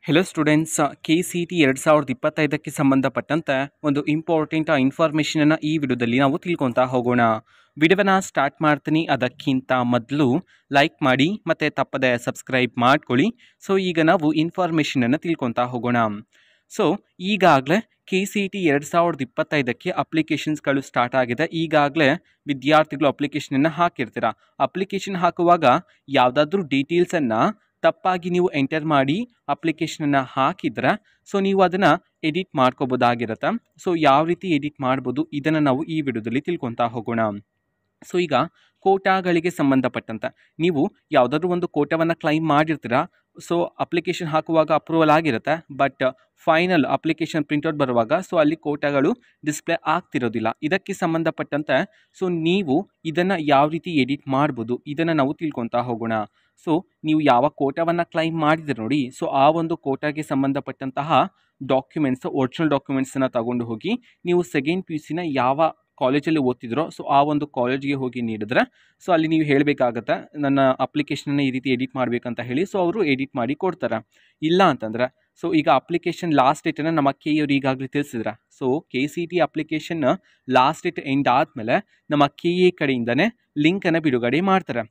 Hello students, KCET 2025ಕ್ಕೆ ಸಂಬಂಧಪಟ್ಟಂತೆ ಒಂದು important ಇನ್ಫಾರ್ಮೇಷನನ್ನು ಈ ವಿಡಿಯೋದಲ್ಲಿ ನಾವು ತಿಳ್ಕೊತಾ ಹೋಗೋಣ. ವಿಡಿಯೋನ ಸ್ಟಾರ್ಟ್ ಮಾಡ್ತೀನಿ. ಅದಕ್ಕಿಂತ ಮೊದಲು ಲೈಕ್ ಮಾಡಿ ಮತ್ತು ತಪ್ಪದೆ ಸಬ್ಸ್ಕ್ರೈಬ್ ಮಾಡ್ಕೊಳ್ಳಿ. ಸೊ ಈಗ ನಾವು ಇನ್ಫಾರ್ಮೇಷನನ್ನು ತಿಳ್ಕೊತಾ ಹೋಗೋಣ. ಸೊ ಈಗಾಗಲೇ KCET 2025ಕ್ಕೆ ಅಪ್ಲಿಕೇಶನ್ಸ್ಗಳು ಸ್ಟಾರ್ಟ್ ಆಗಿದೆ. ಈಗಾಗಲೇ ವಿದ್ಯಾರ್ಥಿಗಳು ಅಪ್ಲಿಕೇಶನನ್ನು ಹಾಕಿರ್ತೀರ. ಅಪ್ಲಿಕೇಶನ್ ಹಾಕುವಾಗ ಯಾವುದಾದ್ರೂ ಡೀಟೇಲ್ಸನ್ನು ತಪ್ಪಾಗಿ ನೀವು ಎಂಟರ್ ಮಾಡಿ ಅಪ್ಲಿಕೇಶನನ್ನು ಹಾಕಿದ್ರೆ ಸೊ ನೀವು ಅದನ್ನು ಎಡಿಟ್ ಮಾಡ್ಕೋಬೋದಾಗಿರುತ್ತೆ. ಸೊ ಯಾವ ರೀತಿ ಎಡಿಟ್ ಮಾಡ್ಬೋದು ಇದನ್ನು ನಾವು ಈ ವಿಡಿಯೋದಲ್ಲಿ ತಿಳ್ಕೊತಾ ಹೋಗೋಣ. ಸೊ ಈಗ ಕೋಟಾಗಳಿಗೆ ಸಂಬಂಧಪಟ್ಟಂತೆ ನೀವು ಯಾವುದಾದ್ರೂ ಒಂದು ಕೋಟಾವನ್ನು ಕ್ಲೈಮ್ ಮಾಡಿರ್ತೀರ. ಸೊ ಅಪ್ಲಿಕೇಶನ್ ಹಾಕುವಾಗ ಅಪ್ರೂವಲ್ ಆಗಿರುತ್ತೆ, ಬಟ್ ಫೈನಲ್ ಅಪ್ಲಿಕೇಶನ್ ಪ್ರಿಂಟ್ಔಟ್ ಬರುವಾಗ ಸೊ ಅಲ್ಲಿ ಕೋಟಾಗಳು ಡಿಸ್ಪ್ಲೇ ಆಗ್ತಿರೋದಿಲ್ಲ. ಇದಕ್ಕೆ ಸಂಬಂಧಪಟ್ಟಂತೆ ಸೊ ನೀವು ಇದನ್ನು ಯಾವ ರೀತಿ ಎಡಿಟ್ ಮಾಡ್ಬೋದು ಇದನ್ನು ನಾವು ತಿಳ್ಕೊತಾ ಹೋಗೋಣ. ಸೊ ನೀವು ಯಾವ ಕೋಟಾವನ್ನು ಕ್ಲೈಮ್ ಮಾಡಿದ್ರೆ ನೋಡಿ, ಸೊ ಆ ಒಂದು ಕೋಟಾಗೆ ಸಂಬಂಧಪಟ್ಟಂತಹ ಡಾಕ್ಯುಮೆಂಟ್ಸ್, ಒರಿಜಿನಲ್ ಡಾಕ್ಯುಮೆಂಟ್ಸನ್ನು ತಗೊಂಡು ಹೋಗಿ ನೀವು ಸೆಕೆಂಡ್ PUCನ ಯಾವ ಕಾಲೇಜಲ್ಲಿ ಓದ್ತಿದ್ರೋ ಸೊ ಆ ಒಂದು ಕಾಲೇಜ್ಗೆ ಹೋಗಿ ನೀಡಿದ್ರೆ ಸೊ ಅಲ್ಲಿ ನೀವು ಹೇಳಬೇಕಾಗತ್ತೆ ನನ್ನ ಅಪ್ಲಿಕೇಶನನ್ನು ಈ ರೀತಿ ಎಡಿಟ್ ಮಾಡಬೇಕಂತ ಹೇಳಿ. ಸೊ ಅವರು ಎಡಿಟ್ ಮಾಡಿ ಕೊಡ್ತಾರೆ. ಇಲ್ಲ ಅಂತಂದರೆ ಸೊ ಈಗ ಅಪ್ಲಿಕೇಶನ್ ಲಾಸ್ಟ್ ಡೇಟನ್ನು ನಮ್ಮ KE ಅವರು ಈಗಾಗಲೇ ತಿಳಿಸಿದ್ರೆ. So KCET application last date end ಆದಮೇಲೆ ನಮ್ಮ KE ಕಡೆಯಿಂದನೇ ಲಿಂಕನ್ನು ಬಿಡುಗಡೆ ಮಾಡ್ತಾರೆ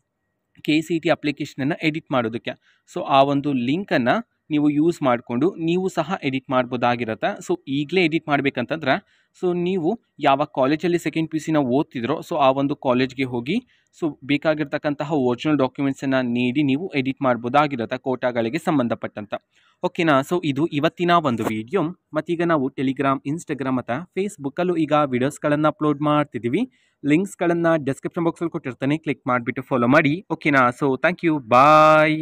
KCET ಅಪ್ಲಿಕೇಶನನ್ನು ಎಡಿಟ್ ಮಾಡೋದಕ್ಕೆ. ಸೊ ಆ ಒಂದು ಲಿಂಕನ್ನು ನೀವು ಯೂಸ್ ಮಾಡಿಕೊಂಡು ನೀವು ಸಹ ಎಡಿಟ್ ಮಾಡ್ಬೋದಾಗಿರುತ್ತೆ. ಸೊ ಈಗಲೇ ಎಡಿಟ್ ಮಾಡಬೇಕಂತಂದ್ರೆ ಸೊ ನೀವು ಯಾವ ಕಾಲೇಜಲ್ಲಿ ಸೆಕೆಂಡ್ PUCನ ಓದ್ತಿದ್ರೋ ಸೊ ಆ ಒಂದು ಕಾಲೇಜ್ಗೆ ಹೋಗಿ ಸೊ ಬೇಕಾಗಿರ್ತಕ್ಕಂತಹ ಒರಿಜಿನಲ್ ಡಾಕ್ಯುಮೆಂಟ್ಸನ್ನು ನೀಡಿ ನೀವು ಎಡಿಟ್ ಮಾಡ್ಬೋದಾಗಿರುತ್ತೆ ಕೋಟಾಗಳಿಗೆ ಸಂಬಂಧಪಟ್ಟಂತೆ. ಓಕೆನಾ. ಸೊ ಇದು ಇವತ್ತಿನ ಒಂದು ವಿಡಿಯೋ. ಮತ್ತೀಗ ನಾವು ಟೆಲಿಗ್ರಾಮ್, ಇನ್ಸ್ಟಾಗ್ರಾಮ್ ಮತ್ತು ಫೇಸ್ಬುಕ್ಕಲ್ಲೂ ಈಗ ವಿಡಿಯೋಸ್ಗಳನ್ನು ಅಪ್ಲೋಡ್ ಮಾಡ್ತಿದ್ದೀವಿ. ಲಿಂಕ್ಸ್ಗಳನ್ನು ಡಿಸ್ಕ್ರಿಪ್ಷನ್ ಬಾಕ್ಸಲ್ಲಿ ಕೊಟ್ಟಿರ್ತಾನೆ, ಕ್ಲಿಕ್ ಮಾಡಿಬಿಟ್ಟು ಫಾಲೋ ಮಾಡಿ. ಓಕೆನಾ. So thank you, bye.